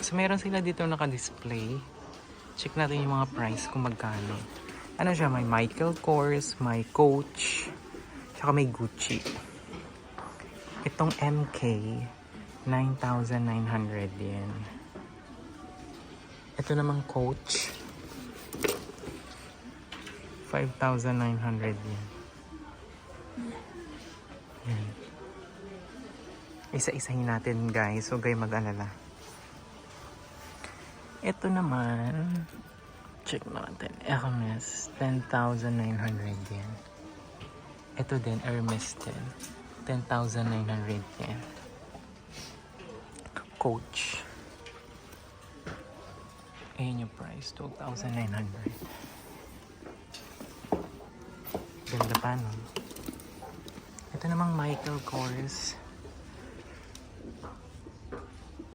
So, meron sila dito naka-display. Check natin yung mga price kung magkano. Ano siya? May Michael Kors, may Coach, tsaka may Gucci. Itong MK, 9,900 yen. Ito namang Coach, 5,900 yen. Yan. Isa-isahin natin guys, so kayo mag-alala. Ito naman, check natin, Hermes, 10,900 yen. Ito din, Hermes din, 10,900 yen. Coach. Ayan yung price, 12,900. Ganda pa, no? Ito namang Michael Kors,